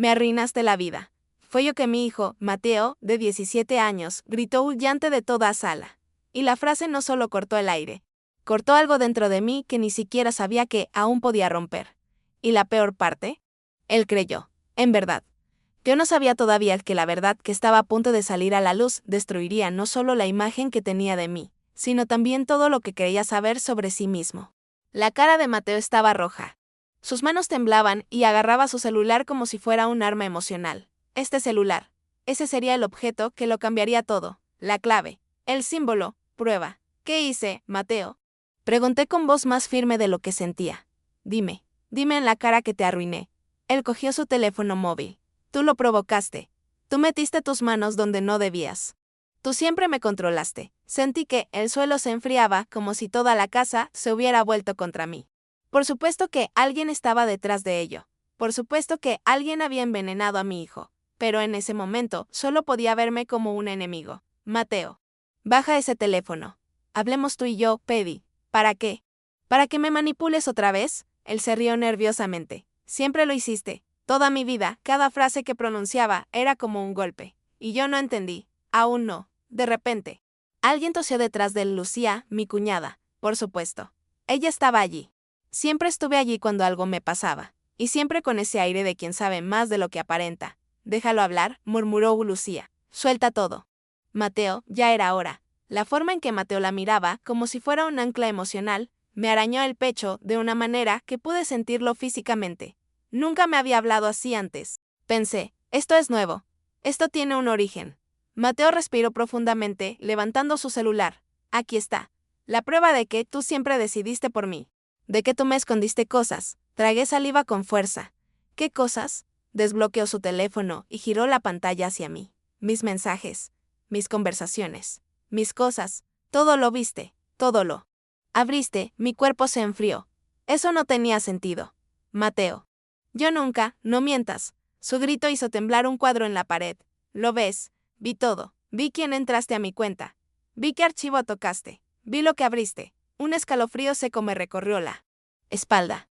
me arruinaste la vida. Fue yo que mi hijo, Mateo, de 17 años, gritó huyente de toda sala. Y la frase no solo cortó el aire. Cortó algo dentro de mí que ni siquiera sabía que aún podía romper. ¿Y la peor parte? Él creyó. En verdad. Yo no sabía todavía que la verdad que estaba a punto de salir a la luz destruiría no solo la imagen que tenía de mí, sino también todo lo que creía saber sobre sí mismo. La cara de Mateo estaba roja. Sus manos temblaban y agarraba su celular como si fuera un arma emocional. Este celular. Ese sería el objeto que lo cambiaría todo. La clave. El símbolo. Prueba. ¿Qué hice, Mateo? Pregunté con voz más firme de lo que sentía. Dime en la cara que te arruiné. Él cogió su teléfono móvil. Tú lo provocaste. Tú metiste tus manos donde no debías. Tú siempre me controlaste. Sentí que el suelo se enfriaba como si toda la casa se hubiera vuelto contra mí. Por supuesto que alguien estaba detrás de ello. Por supuesto que alguien había envenenado a mi hijo. Pero en ese momento solo podía verme como un enemigo. Mateo. Baja ese teléfono. Hablemos tú y yo, Pedi. ¿Para qué? ¿Para que me manipules otra vez? Él se rió nerviosamente. Siempre lo hiciste. Toda mi vida, cada frase que pronunciaba era como un golpe. Y yo no entendí. Aún no. De repente. Alguien tosió detrás de él. Lucía, mi cuñada. Por supuesto. Ella estaba allí. Siempre estuve allí cuando algo me pasaba. Y siempre con ese aire de quien sabe más de lo que aparenta. Déjalo hablar, murmuró Lucía. Suelta todo. Mateo, ya era hora. La forma en que Mateo la miraba, como si fuera un ancla emocional, me arañó el pecho de una manera que pude sentirlo físicamente. Nunca me había hablado así antes. Pensé, esto es nuevo. Esto tiene un origen. Mateo respiró profundamente, levantando su celular. Aquí está. La prueba de que tú siempre decidiste por mí. De que tú me escondiste cosas. Tragué saliva con fuerza. ¿Qué cosas? Desbloqueó su teléfono y giró la pantalla hacia mí. Mis mensajes. Mis conversaciones. Mis cosas. Todo lo viste. Todo lo abriste. Mi cuerpo se enfrió. Eso no tenía sentido. Mateo. Yo nunca, no mientas. Su grito hizo temblar un cuadro en la pared. ¿Lo ves? Vi todo. Vi quién entraste a mi cuenta. Vi qué archivo tocaste. Vi lo que abriste. Un escalofrío seco me recorrió la espalda.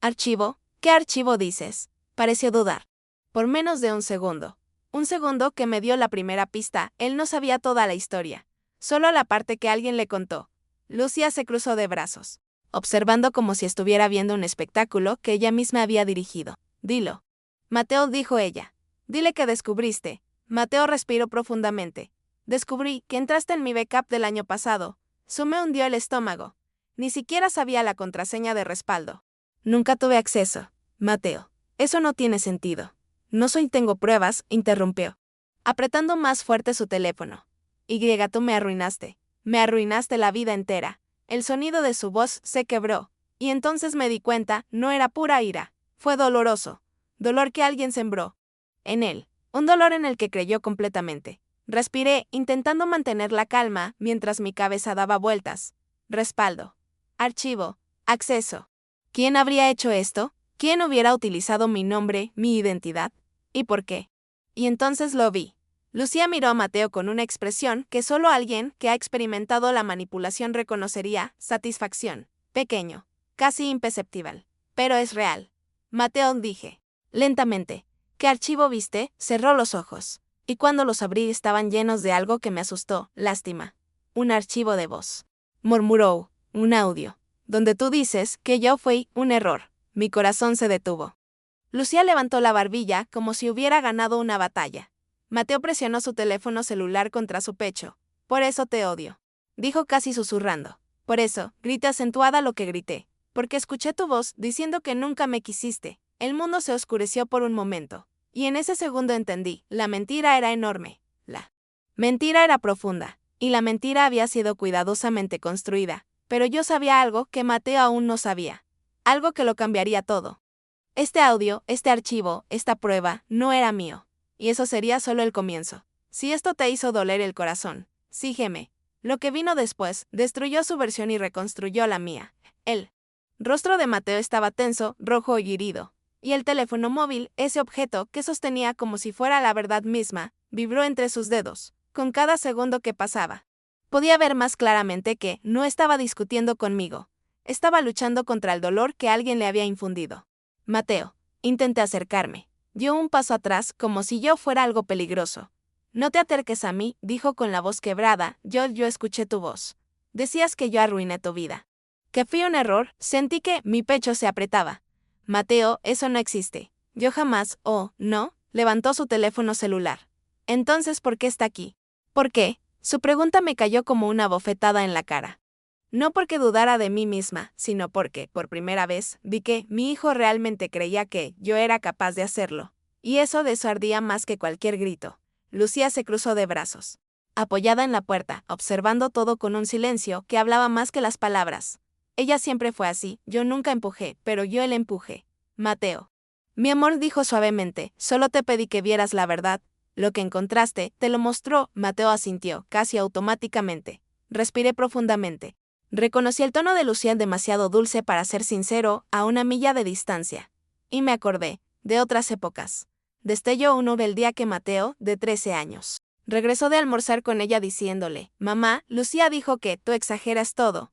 ¿Archivo? ¿Qué archivo dices? Pareció dudar. Por menos de un segundo. Un segundo que me dio la primera pista. Él no sabía toda la historia. Solo la parte que alguien le contó. Lucía se cruzó de brazos, observando como si estuviera viendo un espectáculo que ella misma había dirigido. Dilo. Mateo, dijo ella. Dile que descubriste. Mateo respiró profundamente. Descubrí que entraste en mi backup del año pasado. Me hundió el estómago. Ni siquiera sabía la contraseña de respaldo. Nunca tuve acceso. Mateo. Eso no tiene sentido. Tengo pruebas, interrumpió, apretando más fuerte su teléfono. Tú me arruinaste. Me arruinaste la vida entera. El sonido de su voz se quebró. Y entonces me di cuenta, no era pura ira. Fue doloroso. Dolor que alguien sembró en él. Un dolor en el que creyó completamente. Respiré, intentando mantener la calma, mientras mi cabeza daba vueltas. Respaldo. Archivo. Acceso. ¿Quién habría hecho esto? ¿Quién hubiera utilizado mi nombre, mi identidad? ¿Y por qué? Y entonces lo vi. Lucía miró a Mateo con una expresión que solo alguien que ha experimentado la manipulación reconocería: satisfacción. Pequeño. Casi imperceptible. Pero es real. Mateo, dije. Lentamente. ¿Qué archivo viste? Cerró los ojos. Y cuando los abrí estaban llenos de algo que me asustó. Lástima. Un archivo de voz. Murmuró. Un audio. Donde tú dices que yo fui un error. Mi corazón se detuvo. Lucía levantó la barbilla como si hubiera ganado una batalla. Mateo presionó su teléfono celular contra su pecho. Por eso te odio. Dijo casi susurrando. Por eso, grité acentuada lo que grité. Porque escuché tu voz diciendo que nunca me quisiste. El mundo se oscureció por un momento. Y en ese segundo entendí, la mentira era enorme. La mentira era profunda. Y la mentira había sido cuidadosamente construida. Pero yo sabía algo que Mateo aún no sabía. Algo que lo cambiaría todo. Este audio, este archivo, esta prueba, no era mío. Y eso sería solo el comienzo. Si esto te hizo doler el corazón, sígueme. Lo que vino después, destruyó su versión y reconstruyó la mía. El rostro de Mateo estaba tenso, rojo y herido. Y el teléfono móvil, ese objeto que sostenía como si fuera la verdad misma, vibró entre sus dedos, con cada segundo que pasaba. Podía ver más claramente que no estaba discutiendo conmigo. Estaba luchando contra el dolor que alguien le había infundido. Mateo. Intenté acercarme. Dio un paso atrás, como si yo fuera algo peligroso. No te acerques a mí, dijo con la voz quebrada. Yo escuché tu voz. Decías que yo arruiné tu vida. Que fui un error, sentí que mi pecho se apretaba. Mateo, eso no existe. Yo jamás, oh, no, levantó su teléfono celular. Entonces, ¿por qué está aquí? ¿Por qué? Su pregunta me cayó como una bofetada en la cara. No porque dudara de mí misma, sino porque, por primera vez, vi que mi hijo realmente creía que yo era capaz de hacerlo. Y eso ardía más que cualquier grito. Lucía se cruzó de brazos, apoyada en la puerta, observando todo con un silencio que hablaba más que las palabras. Ella siempre fue así, yo nunca empujé, pero yo el empujé. Mateo. Mi amor, dijo suavemente, solo te pedí que vieras la verdad. Lo que encontraste, te lo mostró. Mateo asintió, casi automáticamente. Respiré profundamente. Reconocí el tono de Lucía demasiado dulce para ser sincero, a una milla de distancia. Y me acordé, de otras épocas. Destelló uno del día que Mateo, de 13 años, regresó de almorzar con ella diciéndole, mamá, Lucía dijo que tú exageras todo.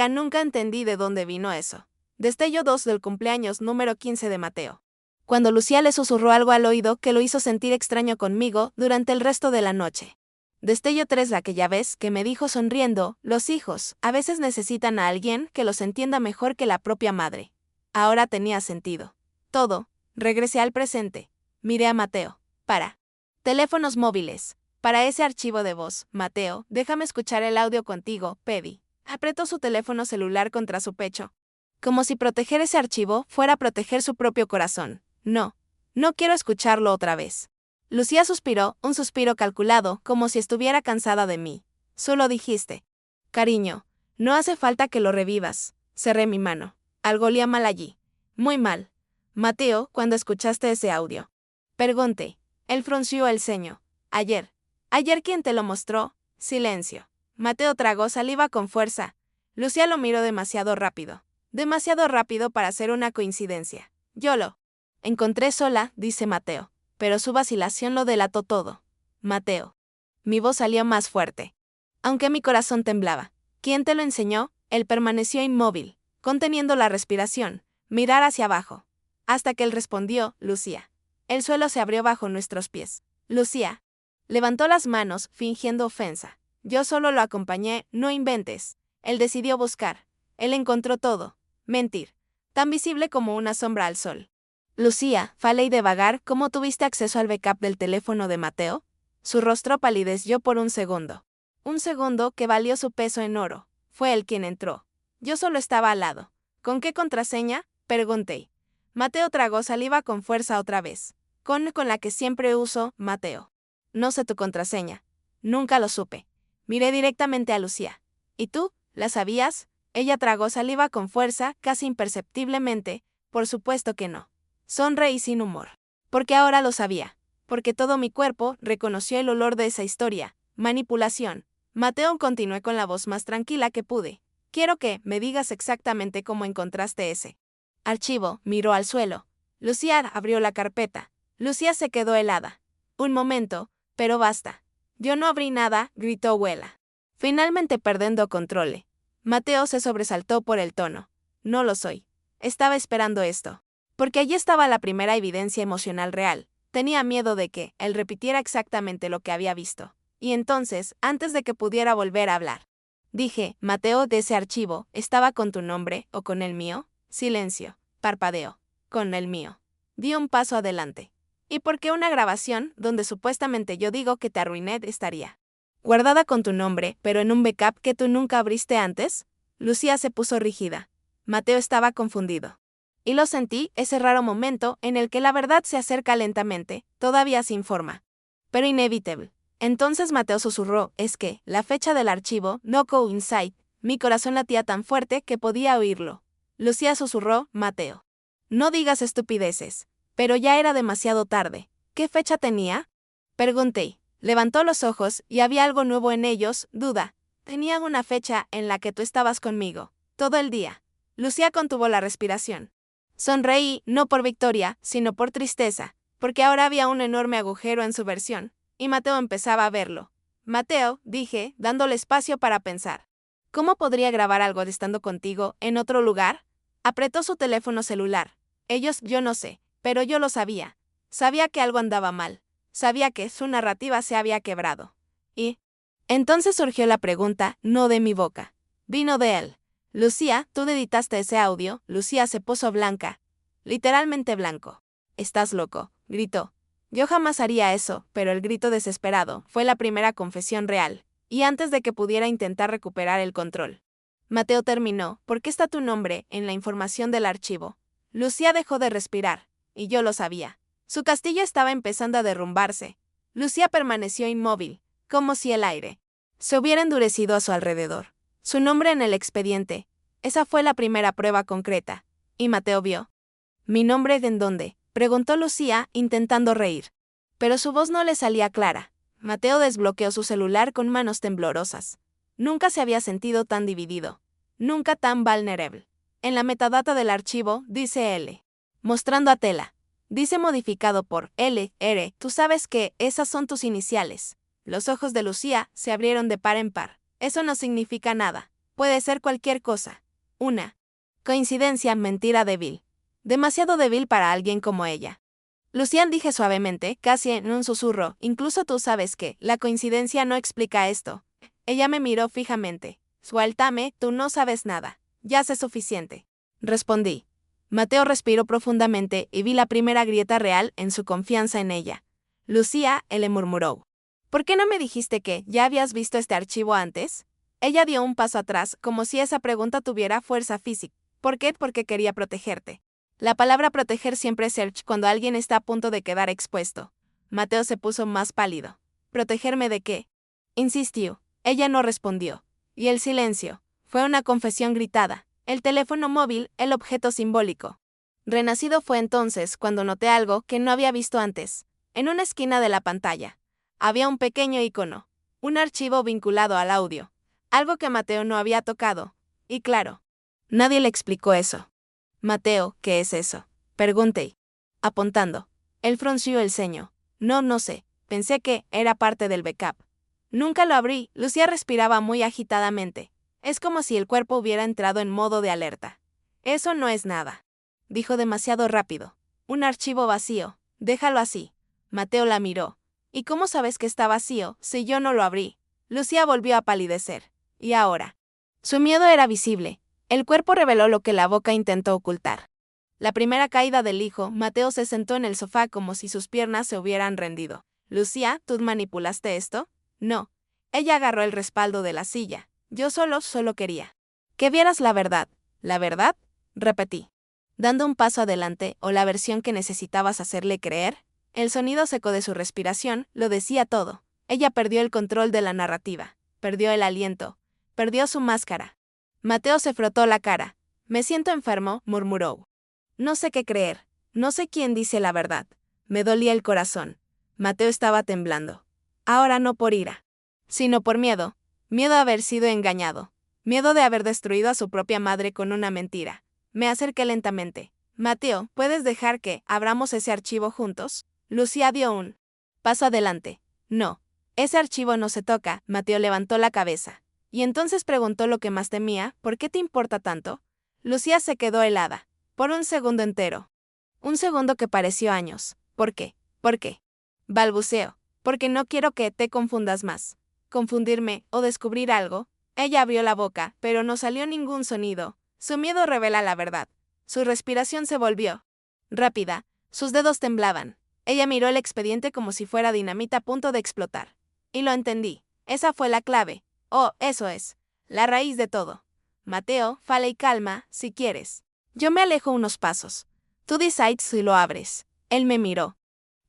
Nunca entendí de dónde vino eso. Destello 2 del cumpleaños número 15 de Mateo. Cuando Lucía le susurró algo al oído que lo hizo sentir extraño conmigo durante el resto de la noche. Destello 3 la aquella vez que me dijo sonriendo, los hijos, a veces necesitan a alguien que los entienda mejor que la propia madre. Ahora tenía sentido. Todo. Regresé al presente. Miré a Mateo. Para. Teléfonos móviles. Para ese archivo de voz, Mateo, déjame escuchar el audio contigo, pedí. Apretó su teléfono celular contra su pecho. Como si proteger ese archivo fuera proteger su propio corazón. No. No quiero escucharlo otra vez. Lucía suspiró, un suspiro calculado, como si estuviera cansada de mí. Solo dijiste. Cariño, no hace falta que lo revivas. Cerré mi mano. Algo olía mal allí. Muy mal. Mateo, cuando escuchaste ese audio. Pregunté. Él frunció el ceño. Ayer. ¿Ayer quién te lo mostró? Silencio. Mateo tragó saliva con fuerza. Lucía lo miró demasiado rápido. Demasiado rápido para ser una coincidencia. Yo lo encontré sola, dice Mateo. Pero su vacilación lo delató todo. Mateo. Mi voz salió más fuerte. Aunque mi corazón temblaba. ¿Quién te lo enseñó? Él permaneció inmóvil, conteniendo la respiración, mirar hacia abajo. Hasta que él respondió, Lucía. El suelo se abrió bajo nuestros pies. Lucía. Levantó las manos, fingiendo ofensa. Yo solo lo acompañé, no inventes. Él decidió buscar. Él encontró todo. Mentir. Tan visible como una sombra al sol. Lucía, fale y de vagar, ¿cómo tuviste acceso al backup del teléfono de Mateo? Su rostro palideció por un segundo. Un segundo que valió su peso en oro. Fue él quien entró. Yo solo estaba al lado. ¿Con qué contraseña? Pregunté. Mateo tragó saliva con fuerza otra vez. Con la que siempre uso, Mateo. No sé tu contraseña. Nunca lo supe. Miré directamente a Lucía. ¿Y tú? ¿La sabías? Ella tragó saliva con fuerza, casi imperceptiblemente. Por supuesto que no. Sonreí sin humor. Porque ahora lo sabía. Porque todo mi cuerpo reconoció el olor de esa historia. Manipulación. Mateo, continué con la voz más tranquila que pude. Quiero que me digas exactamente cómo encontraste ese archivo. Miró al suelo. Lucía abrió la carpeta. Lucía se quedó helada. Un momento, pero basta. Yo no abrí nada, gritó Huela. Finalmente perdiendo control. Mateo se sobresaltó por el tono. No lo soy. Estaba esperando esto. Porque allí estaba la primera evidencia emocional real. Tenía miedo de que él repitiera exactamente lo que había visto. Y entonces, antes de que pudiera volver a hablar, dije, Mateo, de ese archivo, ¿estaba con tu nombre o con el mío? Silencio. Parpadeó. Con el mío. Di un paso adelante. ¿Y por qué una grabación donde supuestamente yo digo que te arruiné estaría guardada con tu nombre, pero en un backup que tú nunca abriste antes? Lucía se puso rígida. Mateo estaba confundido. Y lo sentí, ese raro momento en el que la verdad se acerca lentamente, todavía sin forma. Pero inevitable. Entonces Mateo susurró, es que, la fecha del archivo, no coincide. Mi corazón latía tan fuerte que podía oírlo. Lucía susurró, Mateo. No digas estupideces. Pero ya era demasiado tarde. ¿Qué fecha tenía? Pregunté. Levantó los ojos y había algo nuevo en ellos, duda. Tenían una fecha en la que tú estabas conmigo. Todo el día. Lucía contuvo la respiración. Sonreí, no por victoria, sino por tristeza, porque ahora había un enorme agujero en su versión, y Mateo empezaba a verlo. Mateo, dije, dándole espacio para pensar. ¿Cómo podría grabar algo estando contigo en otro lugar? Apretó su teléfono celular. Yo no sé, pero yo lo sabía. Sabía que algo andaba mal. Sabía que su narrativa se había quebrado. Y entonces surgió la pregunta, no de mi boca. Vino de él. Lucía, tú editaste ese audio. Lucía se puso blanca. Literalmente blanco. Estás loco, gritó. Yo jamás haría eso, pero el grito desesperado fue la primera confesión real, y antes de que pudiera intentar recuperar el control. Mateo terminó, ¿por qué está tu nombre en la información del archivo? Lucía dejó de respirar, y yo lo sabía. Su castillo estaba empezando a derrumbarse. Lucía permaneció inmóvil, como si el aire se hubiera endurecido a su alrededor. Su nombre en el expediente. Esa fue la primera prueba concreta. Y Mateo vio. ¿Mi nombre en dónde?, preguntó Lucía, intentando reír. Pero su voz no le salía clara. Mateo desbloqueó su celular con manos temblorosas. Nunca se había sentido tan dividido. Nunca tan vulnerable. En la metadata del archivo, dice L. Mostrando a Tela. Dice modificado por LR. Tú sabes que esas son tus iniciales. Los ojos de Lucía se abrieron de par en par. Eso no significa nada. Puede ser cualquier cosa. Una coincidencia, mentira débil. Demasiado débil para alguien como ella. Lucía, dije suavemente, casi en un susurro, incluso tú sabes que la coincidencia no explica esto. Ella me miró fijamente. Suéltame, tú no sabes nada. Ya sé suficiente. Respondí. Mateo respiró profundamente y vi la primera grieta real en su confianza en ella. Lucía, él le murmuró. ¿Por qué no me dijiste que ya habías visto este archivo antes? Ella dio un paso atrás, como si esa pregunta tuviera fuerza física. ¿Por qué? Porque quería protegerte. La palabra proteger siempre es search cuando alguien está a punto de quedar expuesto. Mateo se puso más pálido. ¿Protegerme de qué? Insistió. Ella no respondió. Y el silencio. Fue una confesión gritada. El teléfono móvil, el objeto simbólico. Renacido fue entonces cuando noté algo que no había visto antes. En una esquina de la pantalla. Había un pequeño icono. Un archivo vinculado al audio. Algo que Mateo no había tocado. Y claro, nadie le explicó eso. Mateo, ¿qué es eso? Pregunté. Apuntando. Él frunció el ceño. No sé. Pensé que era parte del backup. Nunca lo abrí. Lucía respiraba muy agitadamente. Es como si el cuerpo hubiera entrado en modo de alerta. Eso no es nada. Dijo demasiado rápido. Un archivo vacío. Déjalo así. Mateo la miró. ¿Y cómo sabes que está vacío si yo no lo abrí? Lucía volvió a palidecer. ¿Y ahora? Su miedo era visible. El cuerpo reveló lo que la boca intentó ocultar. La primera caída del hijo, Mateo se sentó en el sofá como si sus piernas se hubieran rendido. Lucía, ¿tú manipulaste esto? No. Ella agarró el respaldo de la silla. Yo solo quería que vieras la verdad. ¿La verdad? Repetí. Dando un paso adelante, o la versión que necesitabas hacerle creer. El sonido seco de su respiración lo decía todo. Ella perdió el control de la narrativa. Perdió el aliento. Perdió su máscara. Mateo se frotó la cara. Me siento enfermo, murmuró. No sé qué creer. No sé quién dice la verdad. Me dolía el corazón. Mateo estaba temblando. Ahora no por ira, sino por miedo. Miedo a haber sido engañado. Miedo de haber destruido a su propia madre con una mentira. Me acerqué lentamente. Mateo, ¿puedes dejar que abramos ese archivo juntos? Lucía dio un paso adelante. No. Ese archivo no se toca. Mateo levantó la cabeza. Y entonces preguntó lo que más temía, ¿por qué te importa tanto? Lucía se quedó helada. Por un segundo entero. Un segundo que pareció años. ¿Por qué? ¿Por qué? Balbuceó. Porque no quiero que te confundas más. Confundirme o descubrir algo. Ella abrió la boca, pero no salió ningún sonido. Su miedo revela la verdad. Su respiración se volvió rápida. Sus dedos temblaban. Ella miró el expediente como si fuera dinamita a punto de explotar. Y lo entendí. Esa fue la clave. Oh, eso es. La raíz de todo. Mateo, fala y calma, si quieres. Yo me alejo unos pasos. Tú decides si lo abres. Él me miró.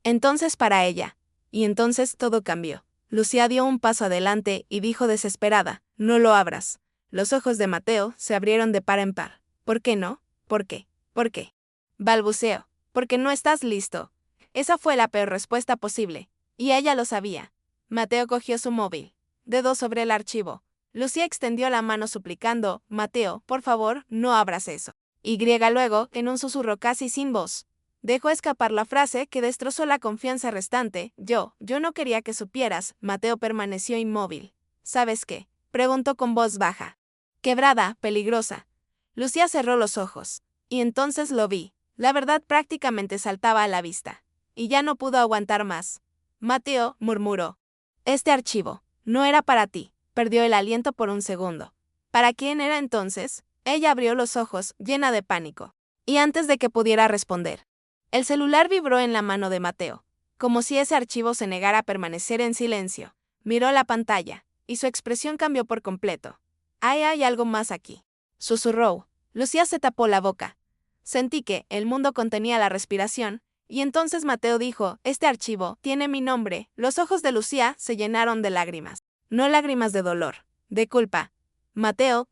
Entonces para ella. Y entonces todo cambió. Lucía dio un paso adelante y dijo desesperada, no lo abras. Los ojos de Mateo se abrieron de par en par. ¿Por qué no? ¿Por qué? ¿Por qué? Balbuceó. Porque no estás listo. Esa fue la peor respuesta posible. Y ella lo sabía. Mateo cogió su móvil. Dedo sobre el archivo. Lucía extendió la mano suplicando, Mateo, por favor, no abras eso. Y luego, en un susurro casi sin voz, dejó escapar la frase que destrozó la confianza restante, yo no quería que supieras. Mateo permaneció inmóvil. ¿Sabes qué? Preguntó con voz baja. Quebrada, peligrosa. Lucía cerró los ojos. Y entonces lo vi. La verdad prácticamente saltaba a la vista. y ya no pudo aguantar más. Mateo, murmuró. Este archivo no era para ti. Perdió el aliento por un segundo. ¿Para quién era entonces? Ella abrió los ojos, llena de pánico. Y antes de que pudiera responder, el celular vibró en la mano de Mateo, como si ese archivo se negara a permanecer en silencio. Miró la pantalla, y su expresión cambió por completo. Hay algo más aquí. Susurró. Lucía se tapó la boca. Sentí que el mundo contenía la respiración, y entonces Mateo dijo, este archivo tiene mi nombre. Los ojos de Lucía se llenaron de lágrimas. No lágrimas de dolor, de culpa. Mateo,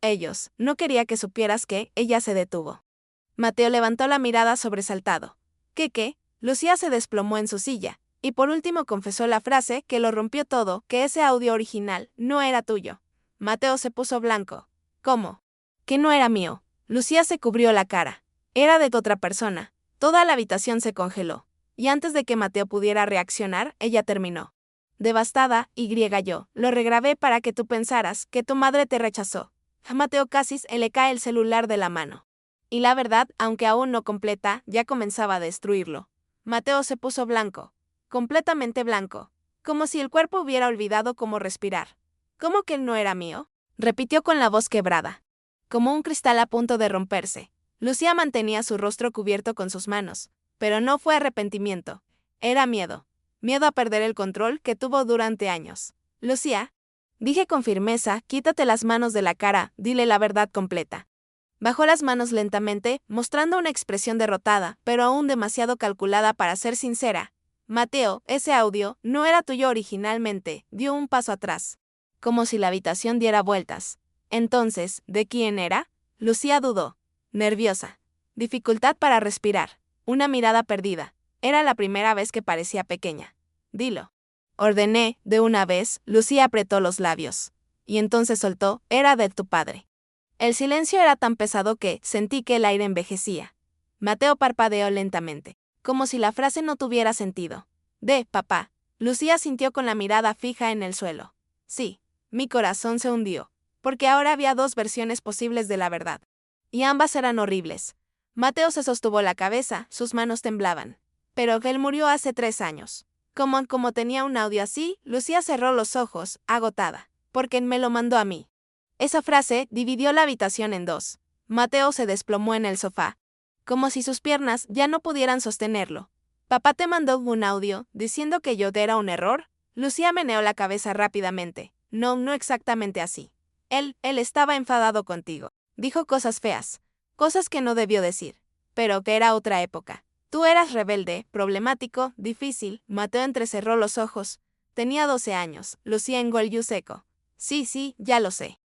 no quería que supieras que. Ella se detuvo. Mateo levantó la mirada sobresaltado. ¿Qué? Lucía se desplomó en su silla, y por último confesó la frase que lo rompió todo, que ese audio original no era tuyo. Mateo se puso blanco. ¿Cómo? Que no era mío. Lucía se cubrió la cara. Era de otra persona. Toda la habitación se congeló. Y antes de que Mateo pudiera reaccionar, ella terminó. Devastada, yo lo regrabé para que tú pensaras que tu madre te rechazó. A Mateo casi le cae el celular de la mano. Y la verdad, aunque aún no completa, ya comenzaba a destruirlo. Mateo se puso blanco. Completamente blanco. Como si el cuerpo hubiera olvidado cómo respirar. ¿Cómo que no era mío? Repitió con la voz quebrada. Como un cristal a punto de romperse. Lucía mantenía su rostro cubierto con sus manos. Pero no fue arrepentimiento. Era miedo. Miedo a perder el control que tuvo durante años. Lucía, dije con firmeza, quítate las manos de la cara, dile la verdad completa. Bajó las manos lentamente, mostrando una expresión derrotada, pero aún demasiado calculada para ser sincera. Mateo, ese audio no era tuyo originalmente, dio un paso atrás. Como si la habitación diera vueltas. Entonces, ¿de quién era? Lucía dudó. Nerviosa. Dificultad para respirar. Una mirada perdida. Era la primera vez que parecía pequeña. Dilo. Ordené, de una vez. Lucía apretó los labios. Y entonces soltó, era de tu padre. El silencio era tan pesado que sentí que el aire envejecía. Mateo parpadeó lentamente, como si la frase no tuviera sentido. De papá. Lucía sintió con la mirada fija en el suelo. Sí, mi corazón se hundió, porque ahora había dos versiones posibles de la verdad. Y ambas eran horribles. Mateo se sostuvo la cabeza, sus manos temblaban. Pero él murió hace 3 años. Como tenía un audio así, Lucía cerró los ojos, agotada. Porque me lo mandó a mí. Esa frase dividió la habitación en dos. Mateo se desplomó en el sofá. Como si sus piernas ya no pudieran sostenerlo. ¿Papá te mandó un audio diciendo que yo era un error? Lucía meneó la cabeza rápidamente. No exactamente así. Él estaba enfadado contigo. Dijo cosas feas. Cosas que no debió decir. Pero que era otra época. Tú eras rebelde, problemático, difícil. Mateo entrecerró los ojos. Tenía 12 años. Lucía engolió seco. Sí, ya lo sé.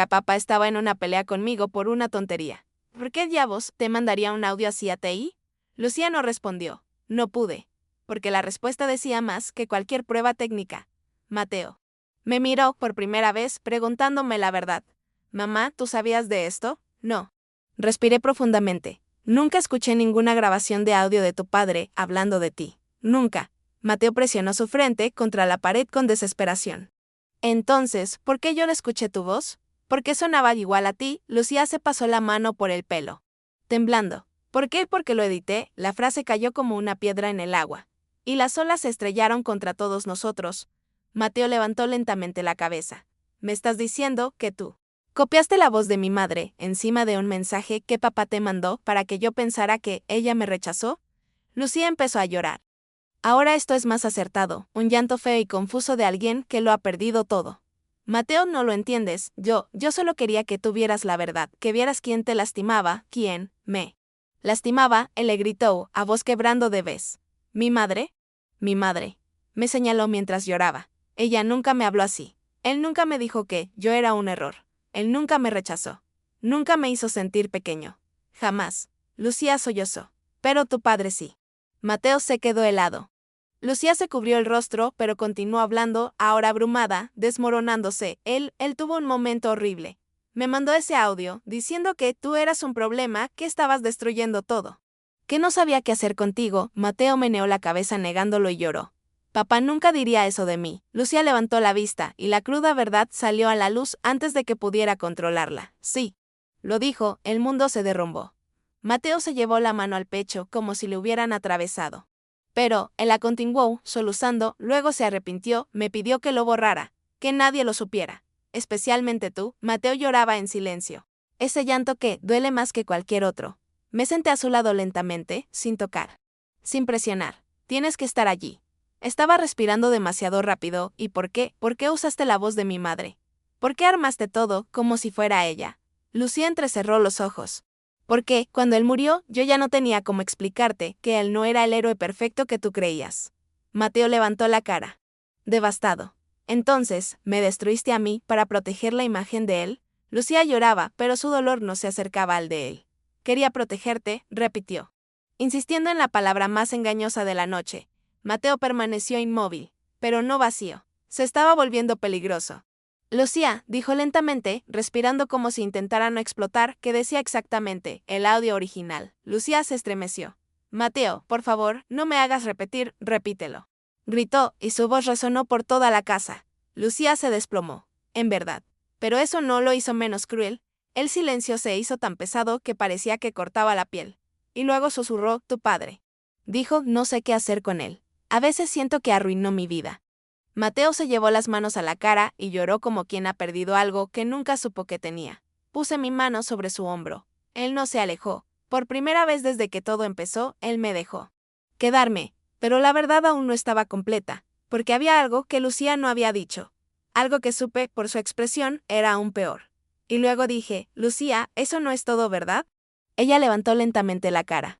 Papá estaba en una pelea conmigo por una tontería. ¿Por qué diablos te mandaría un audio así a ti? Lucía no respondió. No pude. Porque la respuesta decía más que cualquier prueba técnica. Mateo. Me miró por primera vez preguntándome la verdad. Mamá, ¿tú sabías de esto? No. Respiré profundamente. Nunca escuché ninguna grabación de audio de tu padre hablando de ti. Nunca. Mateo presionó su frente contra la pared con desesperación. Entonces, ¿por qué yo no escuché tu voz? ¿Por qué sonaba igual a ti? Lucía se pasó la mano por el pelo. Temblando. ¿Por qué? Porque lo edité. La frase cayó como una piedra en el agua. Y las olas se estrellaron contra todos nosotros. Mateo levantó lentamente la cabeza. ¿Me estás diciendo que tú copiaste la voz de mi madre encima de un mensaje que papá te mandó para que yo pensara que ella me rechazó? Lucía empezó a llorar. Ahora esto es más acertado, un llanto feo y confuso de alguien que lo ha perdido todo. Mateo, no lo entiendes, yo solo quería que tú vieras la verdad, que vieras quién te lastimaba, quién me lastimaba, él le gritó, a voz quebrando de vez. ¿Mi madre? Mi madre. Me señaló mientras lloraba. Ella nunca me habló así. Él nunca me dijo que yo era un error. Él nunca me rechazó. Nunca me hizo sentir pequeño. Jamás. Lucía sollozó. Pero tu padre sí. Mateo se quedó helado. Lucía se cubrió el rostro, pero continuó hablando, ahora abrumada, desmoronándose. Él tuvo un momento horrible. Me mandó ese audio, diciendo que tú eras un problema, que estabas destruyendo todo. Que no sabía qué hacer contigo. Mateo meneó la cabeza negándolo y lloró. Papá nunca diría eso de mí. Lucía levantó la vista, y la cruda verdad salió a la luz antes de que pudiera controlarla. Sí. Lo dijo, el mundo se derrumbó. Mateo se llevó la mano al pecho como si le hubieran atravesado. Pero, él la continuó, soluzando, luego se arrepintió, me pidió que lo borrara, que nadie lo supiera. Especialmente tú. Mateo lloraba en silencio. Ese llanto que duele más que cualquier otro. Me senté a su lado lentamente, sin tocar. Sin presionar. Tienes que estar allí. Estaba respirando demasiado rápido, ¿y por qué? ¿Por qué usaste la voz de mi madre? ¿Por qué armaste todo, como si fuera ella? Lucía entrecerró los ojos. Porque, cuando él murió, yo ya no tenía cómo explicarte que él no era el héroe perfecto que tú creías. Mateo levantó la cara. Devastado. Entonces, ¿me destruiste a mí para proteger la imagen de él? Lucía lloraba, pero su dolor no se acercaba al de él. Quería protegerte, repitió. Insistiendo en la palabra más engañosa de la noche, Mateo permaneció inmóvil, pero no vacío. Se estaba volviendo peligroso. Lucía, dijo lentamente, respirando como si intentara no explotar, que decía exactamente el audio original. Lucía se estremeció. Mateo, por favor, no me hagas repetir, repítelo. Gritó, y su voz resonó por toda la casa. Lucía se desplomó. En verdad. Pero eso no lo hizo menos cruel. El silencio se hizo tan pesado que parecía que cortaba la piel. Y luego susurró, tu padre. Dijo, no sé qué hacer con él. A veces siento que arruinó mi vida. Mateo se llevó las manos a la cara y lloró como quien ha perdido algo que nunca supo que tenía. Puse mi mano sobre su hombro. Él no se alejó. Por primera vez desde que todo empezó, él me dejó quedarme, pero la verdad aún no estaba completa, porque había algo que Lucía no había dicho. Algo que supe, por su expresión, era aún peor. Y luego dije, Lucía, eso no es todo, ¿verdad? Ella levantó lentamente la cara.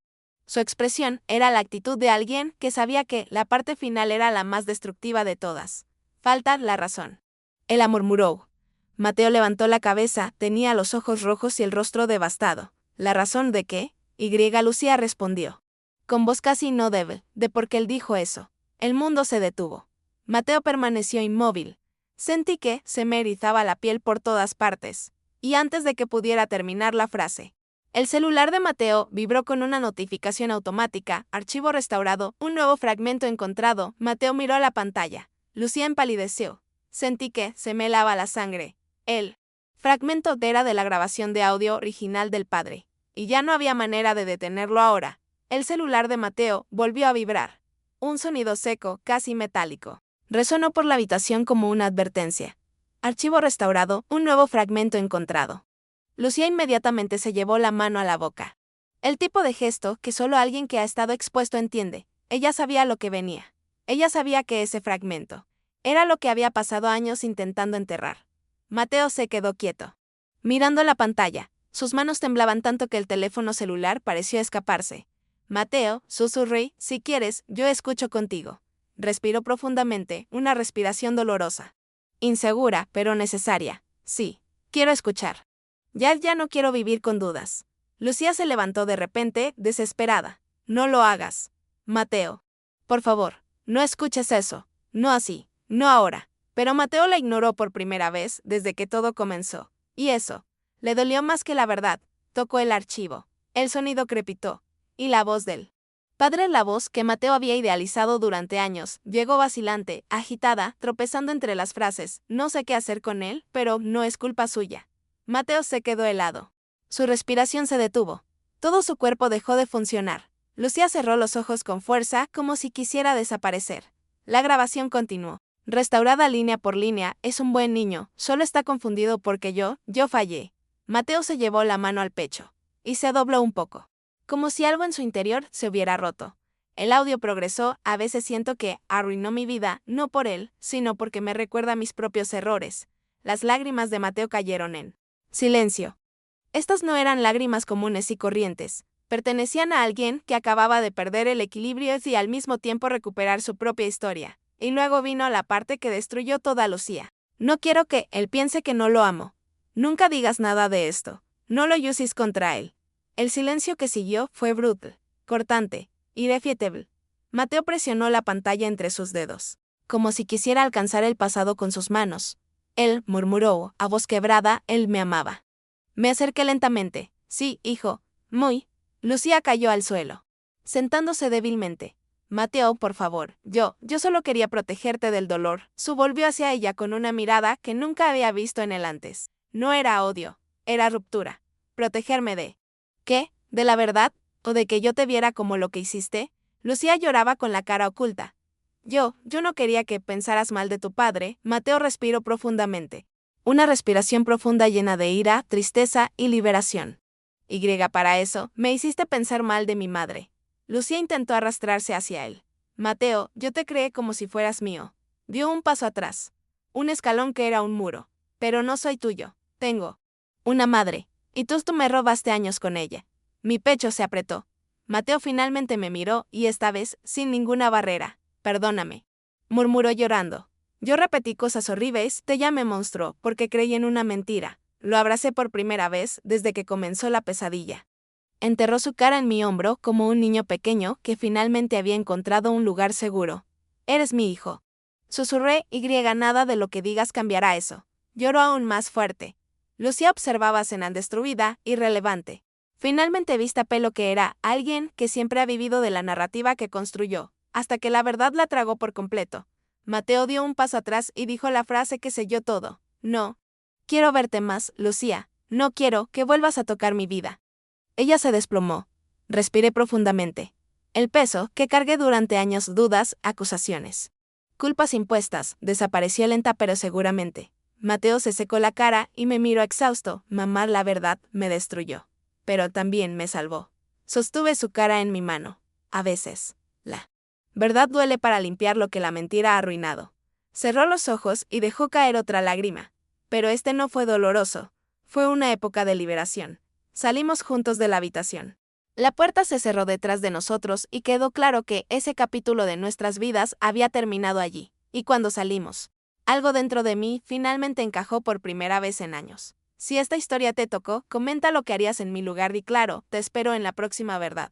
Su expresión era la actitud de alguien que sabía que la parte final era la más destructiva de todas. Falta la razón. Ella murmuró. Mateo levantó la cabeza, tenía los ojos rojos y el rostro devastado. ¿La razón de qué? Lucía respondió. Con voz casi no débil, de por qué él dijo eso. El mundo se detuvo. Mateo permaneció inmóvil. Sentí que se me erizaba la piel por todas partes. Y antes de que pudiera terminar la frase, el celular de Mateo vibró con una notificación automática, archivo restaurado, un nuevo fragmento encontrado. Mateo miró a la pantalla. Lucía empalideció. Sentí que se me helaba la sangre. El fragmento era de la grabación de audio original del padre. Y ya no había manera de detenerlo ahora. El celular de Mateo volvió a vibrar. Un sonido seco, casi metálico. Resonó por la habitación como una advertencia. Archivo restaurado, un nuevo fragmento encontrado. Lucía inmediatamente se llevó la mano a la boca. El tipo de gesto que solo alguien que ha estado expuesto entiende. Ella sabía lo que venía. Ella sabía que ese fragmento era lo que había pasado años intentando enterrar. Mateo se quedó quieto, mirando la pantalla. Sus manos temblaban tanto que el teléfono celular pareció escaparse. Mateo, susurré, si quieres, yo escucho contigo. Respiró profundamente, una respiración dolorosa. Insegura, pero necesaria. Sí, quiero escuchar. Ya no quiero vivir con dudas. Lucía se levantó de repente, desesperada. No lo hagas. Mateo. Por favor, no escuches eso. No así. No ahora. Pero Mateo la ignoró por primera vez desde que todo comenzó. Y eso le dolió más que la verdad. Tocó el archivo. El sonido crepitó. Y la voz del padre, la voz que Mateo había idealizado durante años, llegó vacilante, agitada, tropezando entre las frases. No sé qué hacer con él, pero no es culpa suya. Mateo se quedó helado. Su respiración se detuvo. Todo su cuerpo dejó de funcionar. Lucía cerró los ojos con fuerza, como si quisiera desaparecer. La grabación continuó. Restaurada línea por línea, es un buen niño, solo está confundido porque yo fallé. Mateo se llevó la mano al pecho. Y se dobló un poco. Como si algo en su interior se hubiera roto. El audio progresó, a veces siento que arruinó mi vida, no por él, sino porque me recuerda mis propios errores. Las lágrimas de Mateo cayeron en silencio. Estas no eran lágrimas comunes y corrientes. Pertenecían a alguien que acababa de perder el equilibrio y al mismo tiempo recuperar su propia historia. Y luego vino la parte que destruyó toda Lucía. No quiero que él piense que no lo amo. Nunca digas nada de esto. No lo uses contra él. El silencio que siguió fue brutal, cortante, irrefutable. Mateo presionó la pantalla entre sus dedos, como si quisiera alcanzar el pasado con sus manos. Él murmuró, a voz quebrada, él me amaba. Me acerqué lentamente. Sí, hijo. Muy. Lucía cayó al suelo, sentándose débilmente. Mateo, por favor, yo solo quería protegerte del dolor. Su volvió hacia ella con una mirada que nunca había visto en él antes. No era odio, era ruptura. Protegerme de... ¿Qué? ¿De la verdad? ¿O de que yo te viera como lo que hiciste? Lucía lloraba con la cara oculta. Yo no quería que pensaras mal de tu padre. Mateo respiró profundamente. Una respiración profunda llena de ira, tristeza y liberación. Para eso, me hiciste pensar mal de mi madre. Lucía intentó arrastrarse hacia él. Mateo, yo te creé como si fueras mío. Dio un paso atrás. Un escalón que era un muro. Pero no soy tuyo. Tengo una madre. Y tú me robaste años con ella. Mi pecho se apretó. Mateo finalmente me miró y esta vez, sin ninguna barrera. Perdóname. Murmuró llorando. Yo repetí cosas horribles, te llamé monstruo, porque creí en una mentira. Lo abracé por primera vez desde que comenzó la pesadilla. Enterró su cara en mi hombro como un niño pequeño que finalmente había encontrado un lugar seguro. Eres mi hijo. Susurré, nada de lo que digas cambiará eso. Lloró aún más fuerte. Lucía observaba a Zenan destruida, irrelevante. Finalmente vista pelo que era alguien que siempre ha vivido de la narrativa que construyó, hasta que la verdad la tragó por completo. Mateo dio un paso atrás y dijo la frase que selló todo. No. Quiero verte más, Lucía. No quiero que vuelvas a tocar mi vida. Ella se desplomó. Respiré profundamente. El peso que cargué durante años, dudas, acusaciones. Culpas impuestas, desapareció lenta pero seguramente. Mateo se secó la cara y me miró exhausto. Mamá, la verdad, me destruyó. Pero también me salvó. Sostuve su cara en mi mano. A veces, la verdad duele para limpiar lo que la mentira ha arruinado. Cerró los ojos y dejó caer otra lágrima. Pero este no fue doloroso. Fue una época de liberación. Salimos juntos de la habitación. La puerta se cerró detrás de nosotros y quedó claro que ese capítulo de nuestras vidas había terminado allí. Y cuando salimos, algo dentro de mí finalmente encajó por primera vez en años. Si esta historia te tocó, comenta lo que harías en mi lugar y claro, te espero en la próxima verdad.